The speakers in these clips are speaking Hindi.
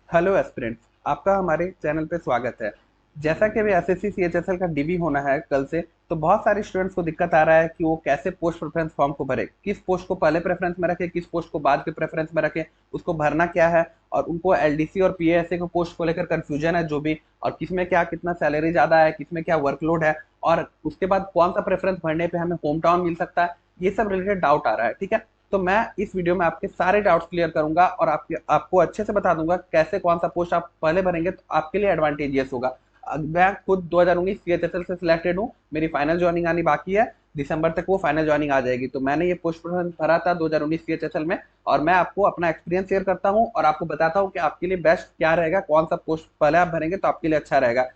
हेलो एस्पिरेंट्स, आपका हमारे चैनल पे स्वागत है। जैसा कि अभी एसएससी सीएचएसएल का डीबी होना है कल से, तो बहुत सारे स्टूडेंट्स को दिक्कत आ रहा है कि वो कैसे पोस्ट प्रेफरेंस फॉर्म को भरे, किस पोस्ट को पहले प्रेफरेंस में रखे, किस पोस्ट को बाद के प्रेफरेंस में रखे, उसको भरना क्या है। और उनको एलडीसी और पीएएसए को पोस्ट को लेकर कंफ्यूजन है जो भी, और किसमें क्या कितना सैलरी ज्यादा है, किसमें क्या वर्कलोड है, और उसके बाद कौन सा प्रेफरेंस भरने पे हमें होम टाउन मिल सकता है, ये सब रिलेटेड डाउट आ रहा है। ठीक है, तो मैं इस वीडियो में आपके सारे डाउट्स क्लियर करूंगा और आपको अच्छे से बता दूंगा कैसे कौन सा पोस्ट आप पहले भरेंगे तो आपके लिए एडवांटेजियस होगा। मैं खुद 2019 सीएचएसएल से सिलेक्टेड हूँ, मेरी फाइनल ज्वाइनिंग आनी बाकी है, दिसंबर तक वो फाइनल ज्वाइनिंग आ जाएगी। तो मैंने ये पोस्ट भरा था 2019 सीएचएसएल में, और मैं आपको अपना एक्सपीरियंस शेयर करता हूँ और आपको बताता हूँ कि आपके लिए बेस्ट क्या रहेगा, कौन सा पोस्ट पहले आप भरेंगे तो आपके लिए अच्छा रहेगा।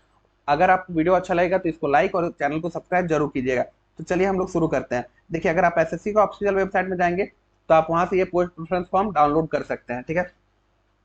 अगर आपको वीडियो अच्छा लगेगा तो इसको लाइक और चैनल को सब्सक्राइब जरूर कीजिएगा। तो चलिए हम लोग शुरू करते हैं। देखिए, अगर आप एसएससी को ऑफिशियल वेबसाइट में जाएंगे तो आप वहां से ये पोस्ट प्रेफरेंस फॉर्म डाउनलोड कर सकते हैं। ठीक है,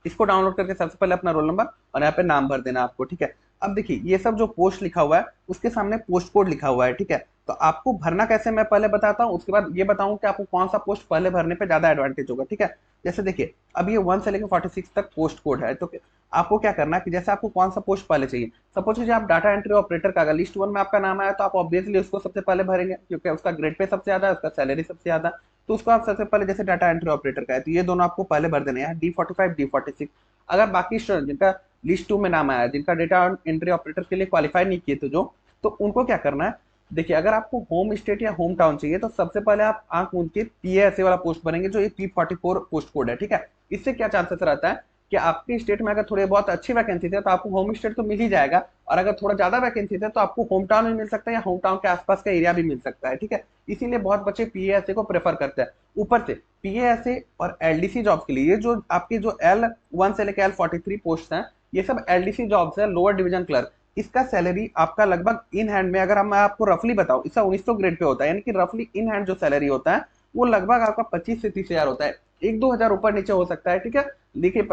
इसको डाउनलोड करके सबसे पहले अपना रोल नंबर और यहाँ पे नाम भर देना आपको। ठीक है, अब देखिए ये सब जो पोस्ट लिखा हुआ है उसके सामने पोस्ट कोड लिखा हुआ है। ठीक है, तो आपको भरना कैसे मैं पहले बताता हूँ, उसके बाद ये बताऊँ कि आपको कौन सा पोस्ट पहले भरने पे ज्यादा एडवांटेज होगा। ठीक है, जैसे देखिए अब ये 1 से लेकर 46 तक पोस्ट कोड है, तो आपको क्या करना है कि जैसे आपको कौन सा पोस्ट पहले चाहिए, सपोज कीजिए आप डाटा एंट्री ऑपरेटर का अगर लिस्ट 1 में आपका नाम आया तो आप ऑब्वियसली उसको सबसे पहले भरेंगे क्योंकि उसका ग्रेड पे सबसे ज्यादा है, उसका सैलरी सबसे ज्यादा। तो उसको आप सबसे पहले, जैसे डाटा एंट्री ऑपरेटर का है तो ये दोनों आपको पहले भर देने हैं, D45 D46। अगर बाकी स्टूडेंट जिनका लिस्ट 2 में नाम आया, जिनका डेटा एंट्री ऑपरेटर के लिए क्वालिफाई नहीं किए थे जो, तो उनको क्या करना है, देखिए अगर आपको होम स्टेट या होम टाउन चाहिए तो सबसे पहले आप आंख मूंद के पीएसए वाला पोस्ट भरेंगे जो ये P44 पोस्ट कोड है। ठीक है, इससे क्या चांसेस रहता है कि आपके स्टेट में अगर थोड़े बहुत अच्छी वैकेंसी है तो आपको होम स्टेट तो मिल ही जाएगा, और अगर थोड़ा ज्यादा वैकेंसी है तो आपको होम टाउन भी मिल सकता है या होम टाउन के आसपास का एरिया भी मिल सकता है। ठीक है, इसीलिए बहुत बच्चे पीएसए को प्रेफर करते हैं। ऊपर से पीएसए और एलडीसी जॉब्स के लिए जो आपकी जो L1 से लेकर L43 पोस्ट हैं, ये सब एलडीसी जॉब्स है, लोअर डिवीजन क्लर्क। इसका सैलरी आपका लगभग इन हैंड में, अगर मैं आपको रफली बताऊं, इसका 1900 ग्रेड पे होता है, यानी कि रफली इन हैंड जो सैलरी होता है वो लगभग आपका 25 से 30 हजार होता है। 1-2 हजार ऊपर नीचे हो सकता है। ठीक है, देखिए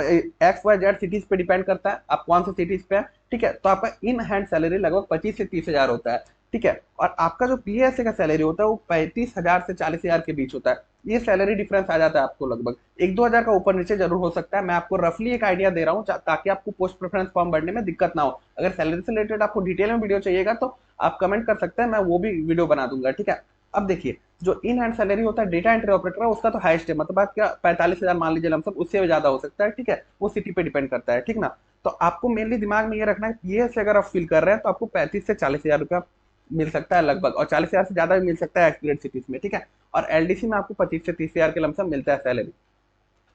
XYZ सिटीज पे डिपेंड करता है आप कौन से सिटीज पे है। ठीक है, तो आपका इन हैंड सैलरी लगभग 25 से 30 हजार होता है। ठीक है, और आपका जो पीएसए का सैलरी होता है वो 35 हजार से 40 हजार के बीच होता है। ये सैलरी डिफरेंस आ जाता है आपको, लगभग 1-2 हजार का ऊपर नीचे जरूर हो सकता है। मैं आपको रफली एक आइडिया दे रहा हूँ ताकि आपको पोस्ट प्रेफरेंस फॉर्म भरने में दिक्कत ना हो। अगर सैलरी से रिलेटेड आपको डिटेल में वीडियो चाहिएगा तो आप कमेंट कर सकते हैं, मैं वो भी वीडियो बना दूंगा। ठीक है, अब देखिए जो इन हैंड सैलरी होता है डेटा एंट्री ऑपरेटर का, उसका तो हाईएस्ट है, मतलब क्या 45 हजार मान लीजिए लमसम, उससे भी ज्यादा हो सकता है। ठीक है, वो सिटी पे डिपेंड करता है। ठीक ना, तो आपको मेनली दिमाग में ये रखना है, ये से अगर आप फील कर रहे हैं तो आपको 35 से 40 हजार रुपया मिल सकता है लगभग, और 40 हजार से ज्यादा भी मिल सकता है एक्सपीरियंस सिटीज में। ठीक है, और एलडीसी में आपको 25 से 30 हजार के लमसम मिलता है सैलरी।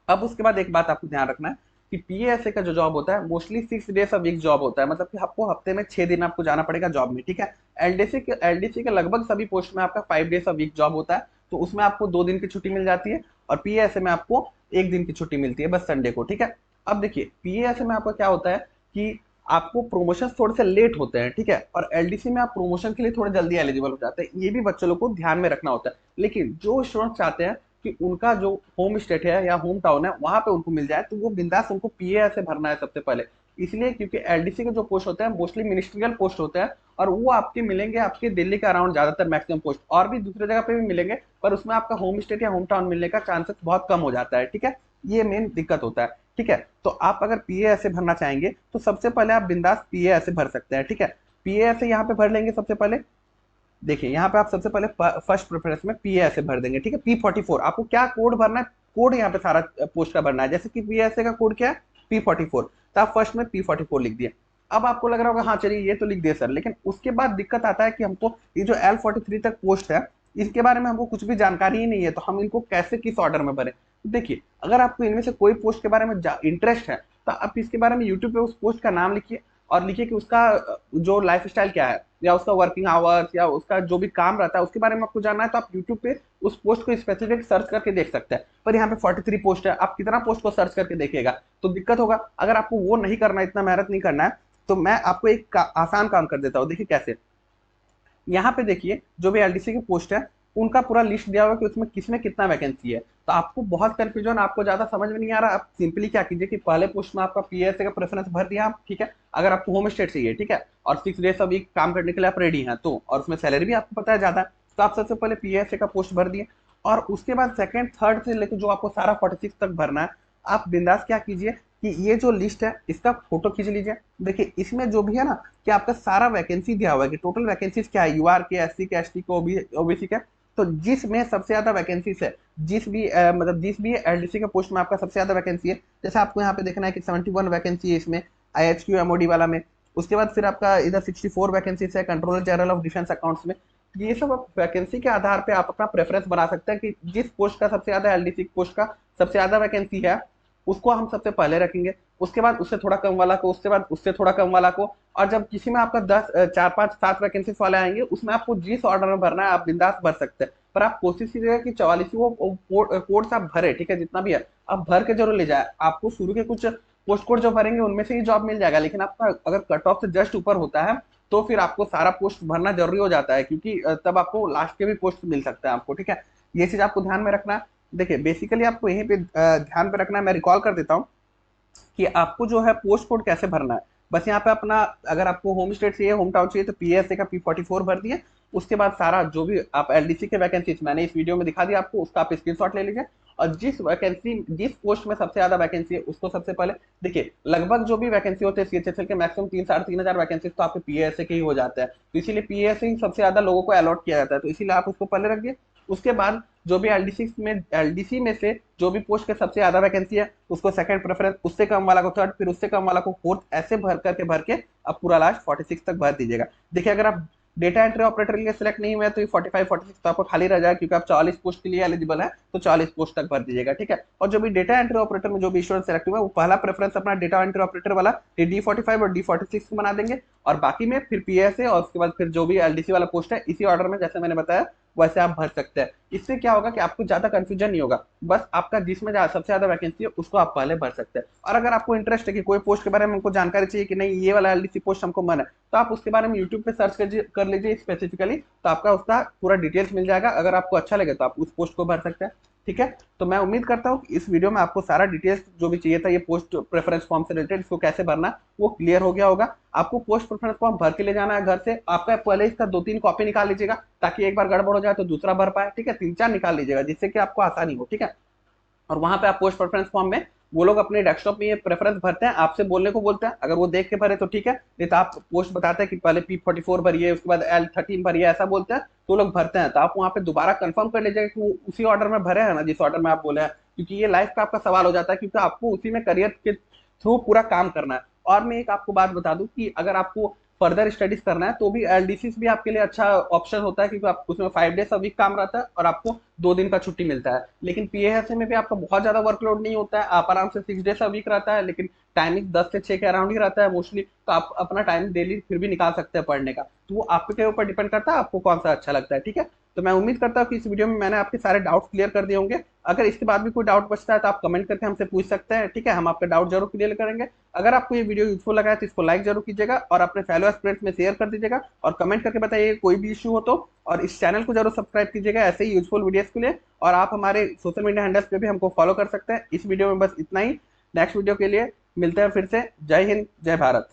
अब उसके बाद एक बात आपको ध्यान रखना है कि पीएसए का जो जॉब होता है mostly 6 days a week job होता है, मतलब कि आपको हफ्ते में 6 दिन आपको जाना पड़ेगा जॉब में। ठीक है, एलडीसी के लगभग सभी पोस्ट में आपका 5 डेज अ वीक जॉब होता है, तो उसमें आपको 2 दिन की छुट्टी मिल जाती है, और पीएसए में आपको 1 दिन की छुट्टी मिलती है, बस संडे को। ठीक है, अब देखिए पीएसए में आपका क्या होता है कि आपको प्रमोशन थोड़े से लेट होते हैं। ठीक है, और एलडीसी में आप प्रमोशन के लिए थोड़े जल्दी एलिजिबल हो जाते हैं, ये भी बच्चों लोग को ध्यान में रखना होता है। लेकिन जो स्टूडेंट चाहते हैं कि उनका जो होम स्टेट है या होम टाउन है वहां पे उनको मिल जाए, तो वो बिंदास उनको पीए से भरना है सबसे पहले। इसलिए क्योंकि एलडीसी के जो पोस्ट होते हैं मोस्टली मिनिस्ट्रियल पोस्ट होते हैं, और वो आपके मिलेंगे आपके दिल्ली के अराउंड ज्यादातर मैक्सिमम पोस्ट, और भी दूसरे जगह पे भी मिलेंगे, पर उसमें आपका होम स्टेट या होम टाउन मिलने का चांसेस बहुत कम हो जाता है। ठीक है, ये मेन दिक्कत होता है। ठीक है, तो आप अगर पीए ऐसे भरना चाहेंगे तो सबसे पहले आप बिंदास पीए ऐसे भर सकते हैं। ठीक है, पीए ऐसे यहाँ पे भर लेंगे सबसे पहले। देखिए यहाँ पे आप सबसे पहले फर्स्ट प्रेफरेंस में पी ऐसे भर देंगे। ठीक है, P44 आपको क्या कोड भरना है, कोड यहाँ पे सारा पोस्ट का भरना है, जैसे कि पीएसए का कोड क्या है P44, तो आप फर्स्ट में P44 लिख दिए। अब आपको लग रहा होगा हाँ चलिए ये तो लिख दिया सर, लेकिन उसके बाद दिक्कत आता है कि हमको ये जो L43 तक पोस्ट है इसके बारे में हमको कुछ भी जानकारी ही नहीं है, तो हम इनको कैसे किस ऑर्डर में भरें। देखिए अगर आपको इनमें से कोई पोस्ट के बारे में इंटरेस्ट है तो आप इसके बारे में यूट्यूब पे उस पोस्ट का नाम लिखिए, और लिखिए कि उसका जो लाइफ स्टाइल क्या है, या उसका वर्किंग आवर्स, या उसका जो भी काम रहता है उसके बारे में आपको जानना है, तो आप यूट्यूब पे उस पोस्ट को स्पेसिफिक सर्च करके देख सकते हैं। पर यहाँ पे 43 पोस्ट है, आप कितना पोस्ट को सर्च करके देखिएगा तो दिक्कत होगा। अगर आपको वो नहीं करना, इतना मेहनत नहीं करना है, तो मैं आपको एक आसान काम कर देता हूँ। देखिए कैसे, यहाँ पे देखिए जो भी एलडीसी की पोस्ट है उनका पूरा लिस्ट दिया हुआ है कि उसमें किसमें कितना वैकेंसी है। तो आपको बहुत कंफ्यूजन, आपको ज्यादा समझ में नहीं आ रहा, आप सिंपली क्या कीजिए कि पहले पोस्ट में आपका पीएसए का प्रेफरेंस भर दिया आप। ठीक है, अगर आपको होम स्टेट चाहिए, ठीक है, और 6 डेज अ वीक काम करने के लिए आप रेडी हैं, तो और उसमें सैलरी भी आपको पता है ज्यादा है, तो आप सबसे पहले पीएसए का पोस्ट भर दिए। और उसके बाद सेकंड थर्ड से लेकर जो आपको सारा 46 तक भरना है, आप बिंदास क्या कीजिए, कि ये जो लिस्ट है इसका फोटो खींच लीजिए। देखिए इसमें जो भी है ना कि आपका सारा वैकेंसी दिया हुआ है कि टोटल वैकेंसीज क्या है, यूआर के, एससी के, एसटी को, ओबीसी के। तो जिसमें सबसे ज्यादा वैकेंसीज है, मतलब जिस भी एलडीसी के पोस्ट में आपका सबसे ज्यादा वैकेंसी है, जैसे आपको यहाँ पे देखना है कि 71 वैकेंसी है इसमें आईएचक्यू एमओडी वाला में। उसके बाद फिर आपका इधर 64 वैकेंसीज है controller general of defence accounts में। ये सब आप वैकेंसी के आधार पे आप अपना प्रेफरेंस बना सकते हैं कि जिस पोस्ट का सबसे ज्यादा एलडीसी पोस्ट का सबसे ज्यादा वैकेंसी है उसको हम सबसे पहले रखेंगे, उसके बाद उससे थोड़ा कम वाला को, उसके बाद उससे थोड़ा कम वाला को। और जब किसी में आपका 4 5 7 वैकेंसी वाले आएंगे उसमें आपको जिस ऑर्डर में भरना है आप बिंदास भर सकते हैं। पर आप कोशिश कीजिएगा कि 44 वो कोर्स आप भरे, ठीक है, जितना भी है आप भर के जरूर ले जाए। आपको शुरू के कुछ पोस्ट कोड जो भरेंगे उनमें से ही जॉब मिल जाएगा, लेकिन आपका अगर कट ऑफ से जस्ट ऊपर होता है तो फिर आपको सारा पोस्ट भरना जरूरी हो जाता है, क्योंकि तब आपको लास्ट के भी पोस्ट मिल सकता है आपको, ठीक है। ये चीज आपको ध्यान में रखना है। देखिए बेसिकली आपको यहीं पे ध्यान पे रखना है। मैं रिकॉल कर देता हूँ कि आपको जो है पोस्ट कोड कैसे भरना है। बस यहाँ पे अपना, अगर आपको होम स्टेट चाहिए, होम टाउन चाहिए, तो पीएसए का P44 भर दिए। उसके बाद सारा जो भी आप एलडीसी के वैकेंसी मैंने इस वीडियो में दिखा दिया आपको, उसका आप स्क्रीनशॉट ले लीजिए। और जिस पोस्ट में सबसे ज्यादा वैकेंसी है उसको सबसे पहले देखिए। लगभग जो भी वैकेंसी होते हैं सीएचएसएल के मैक्सिमम 3 साढ़े 3 हजार वैकेंसी तो आपके पीएसए के ही हो जाते हैं, तो इसीलिए पीएसए ही सबसे ज्यादा लोगों को अलॉट किया जाता है, तो इसीलिए आप उसको पहले रख दिए। उसके बाद जो भी एलडीसी में से जो भी पोस्ट के सबसे ज्यादा वैकेंसी है उसको सेकंड प्रेफरेंस, उससे कम वाला को थर्ड, फिर उससे कम वाला को फोर्थ, ऐसे भर के अब पूरा लास्ट 46 तक भर दीजिएगा। देखिए अगर आप डेटा एंट्री ऑपरेटर के लिए सिलेक्ट नहीं हुए तो ये 45 46 तो आपको खाली रह जाएगा, क्योंकि आप 44 पोस्ट के लिए एलिजिबल है, तो 40 पोस्ट तक भर दीजिएगा, ठीक है। और जो भी डेटा एंट्री ऑपरेटर में जो भी स्टूडेंट सेलेक्ट हुआ है वो पहला प्रेफरेंस अपना डेटा एंट्री ऑपरेटर वाला D45 और D46 बना देंगे, और बाकी में फिर पीएसए और उसके बाद फिर जो भी एलडीसी वाला पोस्ट है इसी ऑर्डर में जैसे मैंने बताया वैसे आप भर सकते हैं। इससे क्या होगा कि आपको ज्यादा कंफ्यूजन नहीं होगा, बस आपका जिसमें सबसे ज्यादा वैकेंसी है उसको आप पहले भर सकते हैं। और अगर आपको इंटरेस्ट है कि कोई पोस्ट के बारे में हमको जानकारी चाहिए कि नहीं ये वाला एलडीसी पोस्ट हमको मन है, तो आप उसके बारे में यूट्यूब पे सर्च कर लीजिए स्पेसिफिकली, तो आपका उसका पूरा डिटेल्स मिल जाएगा। अगर आपको अच्छा लगे तो आप उस पोस्ट को भर सकते हैं, ठीक है। तो मैं उम्मीद करता हूँ कि इस वीडियो में आपको सारा डिटेल्स जो भी चाहिए था ये पोस्ट प्रेफरेंस फॉर्म से रिलेटेड, इसको कैसे भरना वो क्लियर हो गया होगा। आपको पोस्ट प्रेफरेंस फॉर्म भर के ले जाना है घर से, आपका पहले इसका 2 3 कॉपी निकाल लीजिएगा, ताकि एक बार गड़बड़ हो जाए तो दूसरा भर पाए, ठीक है। 3 4 निकाल लीजिएगा जिससे कि आपको आसानी हो, ठीक है। और वहां पे आप पोस्ट प्रेफरेंस फॉर्म में वो लोग अपने डेस्कटॉप में ये प्रेफरेंस भरते हैं, आपसे बोलने को बोलते हैं, अगर वो देख के भरे तो ठीक है, नहीं तो आप पोस्ट बताते हैं कि पहले P44 भरिए उसके बाद L13 भरिए, ऐसा बोलते हैं तो लोग भरते हैं। तो आप वहां पे दोबारा कंफर्म कर लीजिएगा कि वो उसी ऑर्डर में भरे हैं ना जिस ऑर्डर में आप बोले हैं, क्योंकि ये लाइफ का आपका सवाल हो जाता है, क्योंकि आपको उसी में करियर के थ्रू पूरा काम करना है। और मैं एक आपको बात बता दूं कि अगर आपको फर्दर स्टडीज करना है तो भी एलडीसी भी आपके लिए अच्छा ऑप्शन होता है, क्योंकि आप उसमें 5 डेज अ वीक काम रहता है और आपको 2 दिन का छुट्टी मिलता है। लेकिन पीएएसए में भी आपका बहुत ज्यादा वर्कलोड नहीं होता है, आप आराम से 6 डेज अ वीक रहता है, लेकिन टाइमिंग 10 से 6 के अराउंड ही रहता है मोस्टली, तो आप अपना टाइम डेली फिर भी निकाल सकते हैं पढ़ने का। तो वो आपके ऊपर डिपेंड करता है आपको कौन सा अच्छा लगता है, ठीक है। तो मैं उम्मीद करता हूँ कि इस वीडियो में मैंने आपके सारे डाउट क्लियर कर दिए होंगे। अगर इसके बाद भी कोई डाउट बचता है तो आप कमेंट करके हमसे पूछ सकते हैं, ठीक है, हम आपका डाउट जरूर क्लियर करेंगे। अगर आपको ये वीडियो यूजफुल लगा है तो इसको लाइक जरूर कीजिएगा और अपने फैलो एस्पिरेंट्स में शेयर कर दीजिएगा, और कमेंट करके बताइए कोई भी इशू हो तो। और इस चैनल को जरूर सब्सक्राइब कीजिएगा ऐसे ही यूजफुल वीडियोस के लिए। और आप हमारे सोशल मीडिया हैंडल्स पे भी हमको फॉलो कर सकते हैं। इस वीडियो में बस इतना ही। नेक्स्ट वीडियो के लिए मिलते हैं फिर से। जय हिंद, जय भारत।